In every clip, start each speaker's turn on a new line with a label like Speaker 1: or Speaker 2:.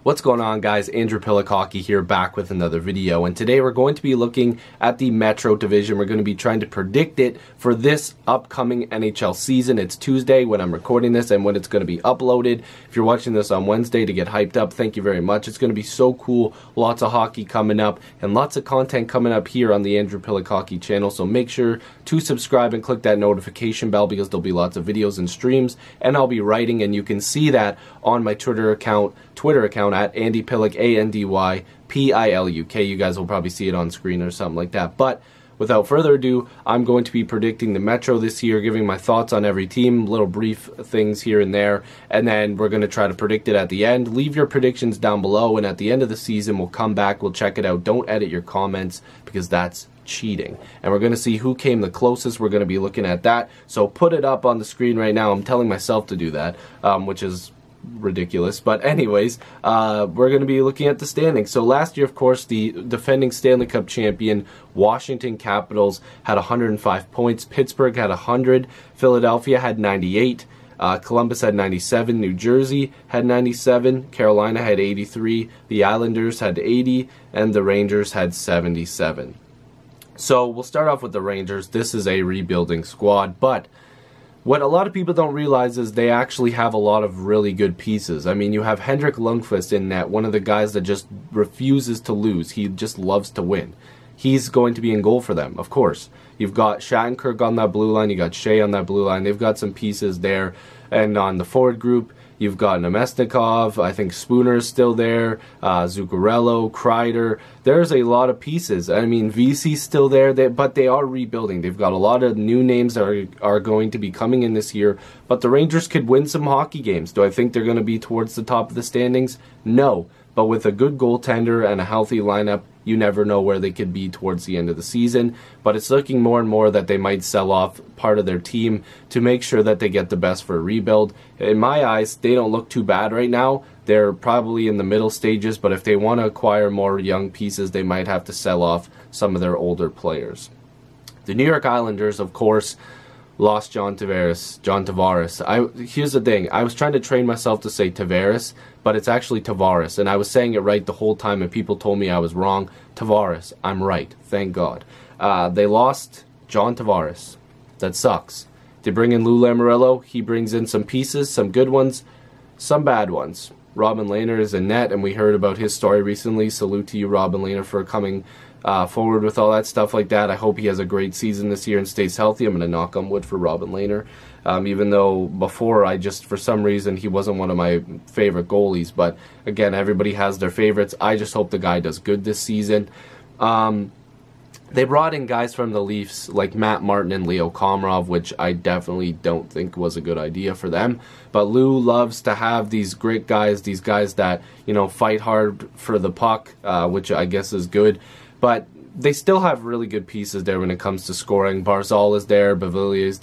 Speaker 1: What's going on, guys? Andrew Piluk Hockey here, back with another video, and today we're going to be looking at the Metro Division. We're going to be trying to predict it for this upcoming NHL season. It's Tuesday when I'm recording this and when it's going to be uploaded. If you're watching this on Wednesday to get hyped up, thank you very much. It's going to be so cool. Lots of hockey coming up and lots of content coming up here on the Andrew Piluk Hockey channel, so make sure to subscribe and click that notification bell because there'll be lots of videos and streams, and I'll be writing, and you can see that on my Twitter account at Andy Piluk, ANDYPILUK. You guys will probably see it on screen or something like that. But without further ado, I'm going to be predicting the Metro this year, giving my thoughts on every team, little brief things here and there, and then we're going to try to predict it at the end. Leave your predictions down below, and at the end of the season, we'll come back, we'll check it out. Don't edit your comments because that's cheating. And we're going to see who came the closest. We're going to be looking at that. So put it up on the screen right now. I'm telling myself to do that, which is ridiculous, but anyways, we're going to be looking at the standings. So last year, of course, the defending Stanley Cup champion Washington Capitals had 105 points, Pittsburgh had 100, Philadelphia had 98, Columbus had 97, New Jersey had 97, Carolina had 83, the Islanders had 80, and the Rangers had 77. So we'll start off with the Rangers. This is a rebuilding squad, but what a lot of people don't realize is they actually have a lot of really good pieces. I mean, you have Henrik Lundqvist in net, one of the guys that just refuses to lose. He just loves to win. He's going to be in goal for them, of course. You've got Shattenkirk on that blue line. You got Shea on that blue line. They've got some pieces there. And on the forward group, you've got Nemesnikov. I think Spooner's still there. Zuccarello, Kreider. There's a lot of pieces. I mean, VC's still there, but they are rebuilding. They've got a lot of new names that are going to be coming in this year. But the Rangers could win some hockey games. Do I think they're going to be towards the top of the standings? No. But with a good goaltender and a healthy lineup, you never know where they could be towards the end of the season. But it's looking more and more that they might sell off part of their team to make sure that they get the best for a rebuild. In my eyes, they don't look too bad right now. They're probably in the middle stages, but if they want to acquire more young pieces, they might have to sell off some of their older players. The New York Islanders, of course, lost John Tavares. Here's the thing. I was trying to train myself to say Tavares, but it's actually Tavares, and I was saying it right the whole time, and people told me I was wrong. Tavares. I'm right. Thank God. They lost John Tavares. That sucks. They bring in Lou Lamoriello. He brings in some pieces, some good ones, some bad ones. Robin Lehner is in net, and we heard about his story recently. Salute to you, Robin Lehner, for coming forward with all that stuff like that. I hope he has a great season this year and stays healthy. I'm going to knock on wood for Robin Lehner. Even though before for some reason, he wasn't one of my favorite goalies. But again, everybody has their favorites. I just hope the guy does good this season. They brought in guys from the Leafs like Matt Martin and Leo Komarov, which I definitely don't think was a good idea for them. But Lou loves to have these great guys, these guys that, you know, fight hard for the puck, which I guess is good. But they still have really good pieces there when it comes to scoring. Barzal is there, Beauvillier is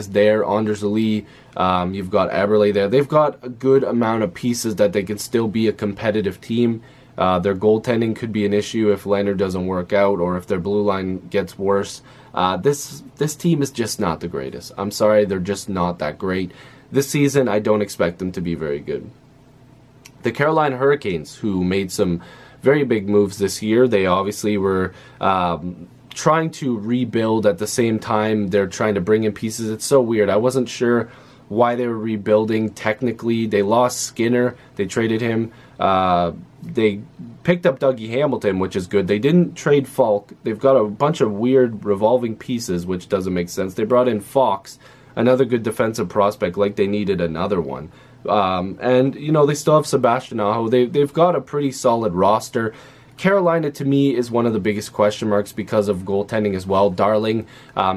Speaker 1: there, Anders Lee, you've got Eberle there. They've got a good amount of pieces that they can still be a competitive team. Their goaltending could be an issue if Leonard doesn't work out or if their blue line gets worse. This team is just not the greatest. I'm sorry, they're just not that great. This season, I don't expect them to be very good. The Carolina Hurricanes, who made some very big moves this year, they obviously were trying to rebuild at the same time they're trying to bring in pieces. It's so weird. I wasn't sure why they were rebuilding technically. They lost Skinner. They traded him. They picked up Dougie Hamilton, which is good. They didn't trade Falk. They've got a bunch of weird revolving pieces, which doesn't make sense. They brought in Fox, another good defensive prospect, like they needed another one. And, you know, they still have Sebastian Aho. They've got a pretty solid roster. Carolina, to me, is one of the biggest question marks because of goaltending as well. Darling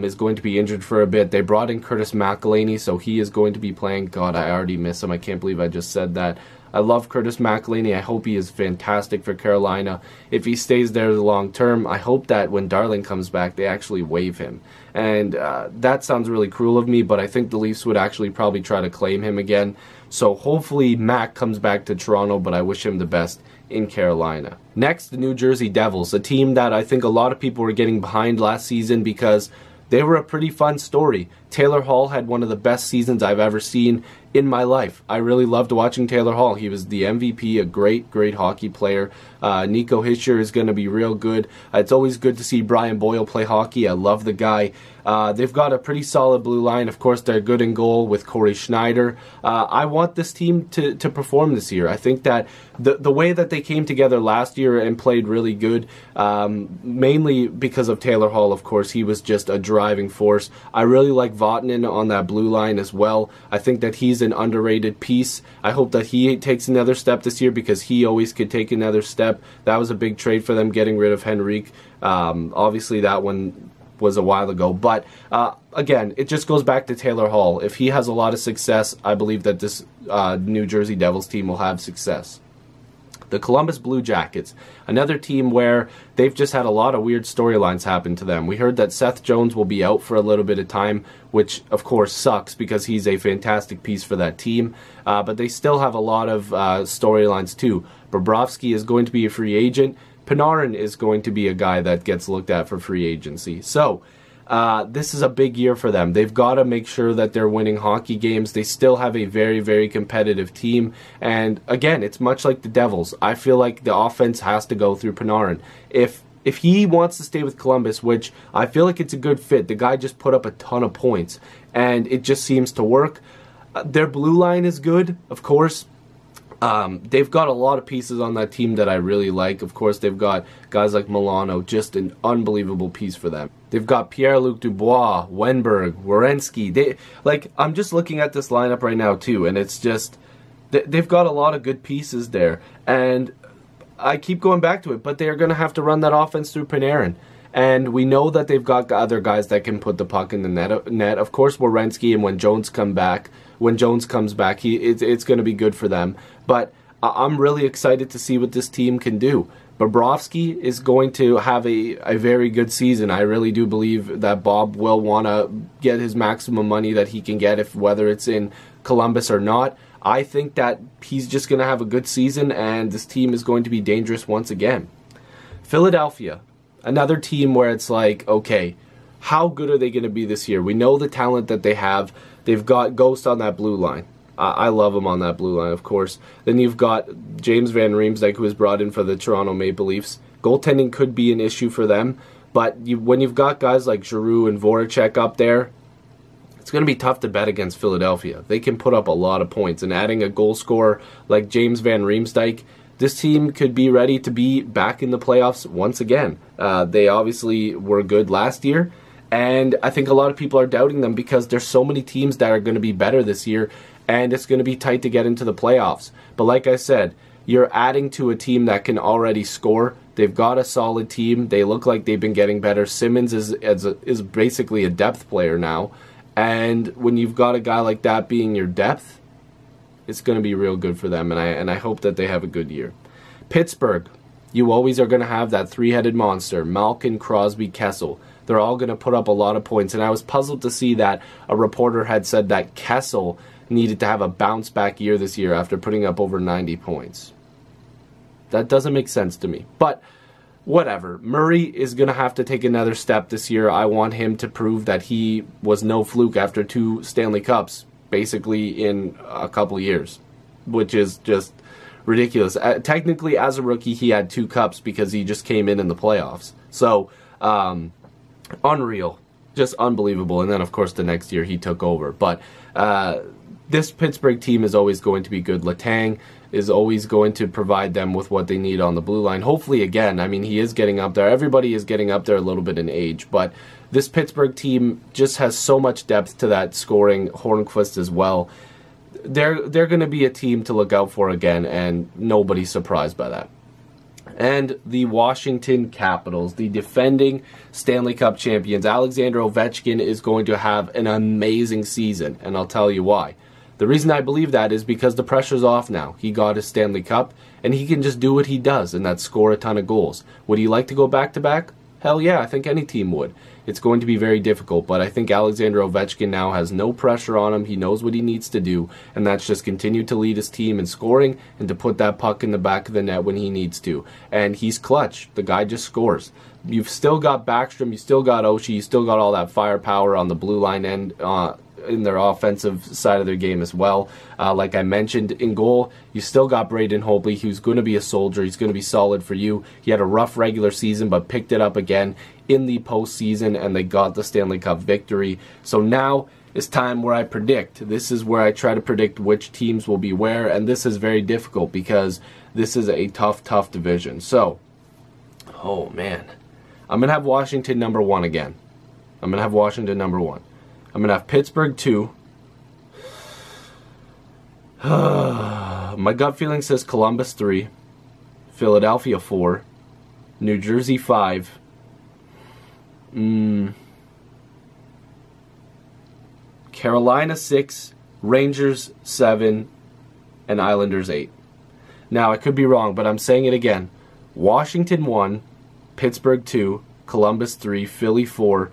Speaker 1: is going to be injured for a bit. They brought in Curtis McElhinney, so he is going to be playing. God, I already miss him. I can't believe I just said that. I love Curtis McElhinney. I hope he is fantastic for Carolina. If he stays there the long term, I hope that when Darling comes back, they actually waive him. And that sounds really cruel of me, but I think the Leafs would actually probably try to claim him again. So hopefully Mac comes back to Toronto, but I wish him the best in Carolina. Next, the New Jersey Devils, a team that I think a lot of people were getting behind last season because they were a pretty fun story. Taylor Hall had one of the best seasons I've ever seen. in my life. I really loved watching Taylor Hall. He was the MVP, a great, great hockey player. Nico Hischier is going to be real good. It's always good to see Brian Boyle play hockey. I love the guy. They've got a pretty solid blue line. Of course, they're good in goal with Corey Schneider. I want this team to perform this year. I think that the way that they came together last year and played really good, mainly because of Taylor Hall, of course. He was just a driving force. I really like Vatanen on that blue line as well. I think that he's an underrated piece. I hope that he takes another step this year because he always could take another step. That was a big trade for them, getting rid of Henrique. Obviously, that one was a while ago. But again, it just goes back to Taylor Hall. If he has a lot of success, I believe that this New Jersey Devils team will have success. The Columbus Blue Jackets, another team where they've just had a lot of weird storylines happen to them. We heard that Seth Jones will be out for a little bit of time, which of course sucks because he's a fantastic piece for that team. But they still have a lot of storylines too. Bobrovsky is going to be a free agent. Panarin is going to be a guy that gets looked at for free agency. So this is a big year for them. They've got to make sure that they're winning hockey games. They still have a very, very competitive team. And again, it's much like the Devils. I feel like the offense has to go through Panarin. If he wants to stay with Columbus, which I feel like it's a good fit, the guy just put up a ton of points, and it just seems to work. Their blue line is good, of course. They've got a lot of pieces on that team that I really like. Of course, they've got guys like Milano, just an unbelievable piece for them. They've got Pierre-Luc Dubois, Wenberg, Werenski. I'm just looking at this lineup right now too, and it's just they've got a lot of good pieces there. And I keep going back to it, but they are going to have to run that offense through Panarin. And we know that they've got other guys that can put the puck in the net. Of course, Werenski, and when Jones comes back, it's going to be good for them. But I'm really excited to see what this team can do. Bobrovsky is going to have a very good season. I really do believe that Bob will want to get his maximum money that he can get, whether it's in Columbus or not. I think that he's just going to have a good season, and this team is going to be dangerous once again. Philadelphia, another team where it's like, okay, how good are they going to be this year? We know the talent that they have. They've got Ghost on that blue line. I love him on that blue line, of course. Then you've got James Van Riemsdyk, who was brought in for the Toronto Maple Leafs. Goaltending could be an issue for them, but when you've got guys like Giroux and Voracek up there, it's going to be tough to bet against Philadelphia. They can put up a lot of points, and adding a goal scorer like James Van Riemsdyk, this team could be ready to be back in the playoffs once again. They obviously were good last year, and I think a lot of people are doubting them because there's so many teams that are going to be better this year, and it's going to be tight to get into the playoffs. But like I said, you're adding to a team that can already score. They've got a solid team. They look like they've been getting better. Simmons is basically a depth player now. And when you've got a guy like that being your depth, it's going to be real good for them. And I hope that they have a good year. Pittsburgh, you always are going to have that three-headed monster, Malkin, Crosby, Kessel. They're all going to put up a lot of points. And I was puzzled to see that a reporter had said that Kessel needed to have a bounce-back year this year after putting up over 90 points. That doesn't make sense to me. But whatever. Murray is going to have to take another step this year. I want him to prove that he was no fluke after 2 Stanley Cups, basically in a couple of years, which is just ridiculous. Technically, as a rookie, he had 2 cups because he just came in the playoffs. So, unreal. Just unbelievable. And then, of course, the next year he took over. But this Pittsburgh team is always going to be good. Letang is always going to provide them with what they need on the blue line. Hopefully, again, I mean, he is getting up there. Everybody is getting up there a little bit in age. But this Pittsburgh team just has so much depth to that scoring. Hornqvist as well. They're going to be a team to look out for again, and nobody's surprised by that. And the Washington Capitals, the defending Stanley Cup champions. Alexander Ovechkin is going to have an amazing season, and I'll tell you why. The reason I believe that is because the pressure's off now. He got his Stanley Cup, and he can just do what he does, and that's score a ton of goals. Would he like to go back-to-back? Hell yeah, I think any team would. It's going to be very difficult, but I think Alexander Ovechkin now has no pressure on him. He knows what he needs to do, and that's just continue to lead his team in scoring and to put that puck in the back of the net when he needs to. And he's clutch. The guy just scores. You've still got Backstrom, you still got Oshie, you still got all that firepower on the blue line end in their offensive side of their game as well. Like I mentioned, in goal, you still got Braden Holtby, who's going to be a soldier. He's going to be solid for you. He had a rough regular season, but picked it up again in the postseason, and they got the Stanley Cup victory. So now it's time where I predict. This is where I try to predict which teams will be where, and this is very difficult because this is a tough division. So, oh man, I'm going to have Washington number 1 again. I'm going to have Washington number 1. I'm going to have Pittsburgh 2. My gut feeling says Columbus 3. Philadelphia 4. New Jersey 5. Carolina 6. Rangers 7. And Islanders 8. Now, I could be wrong, but I'm saying it again. Washington 1. Pittsburgh 2. Columbus 3. Philly 4.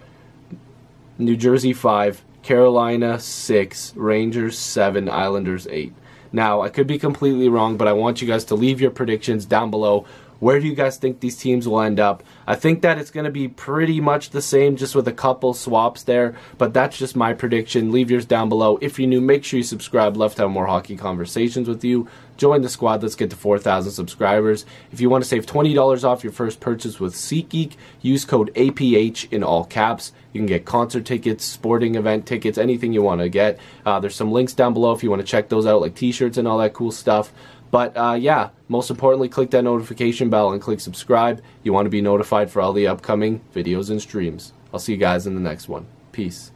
Speaker 1: New Jersey 5, Carolina 6, Rangers 7, Islanders 8. Now, I could be completely wrong, but I want you guys to leave your predictions down below. Where do you guys think these teams will end up? I think that it's going to be pretty much the same, just with a couple swaps there, but that's just my prediction. Leave yours down below. If you're new, make sure you subscribe. Love to have more hockey conversations with you. Join the squad. Let's get to 4,000 subscribers. If you want to save $20 off your first purchase with SeatGeek, use code APH in all caps. You can get concert tickets, sporting event tickets, anything you want to get. There's some links down below if you want to check those out, like t-shirts and all that cool stuff. But yeah, most importantly, click that notification bell and click subscribe. You want to be notified for all the upcoming videos and streams. I'll see you guys in the next one. Peace.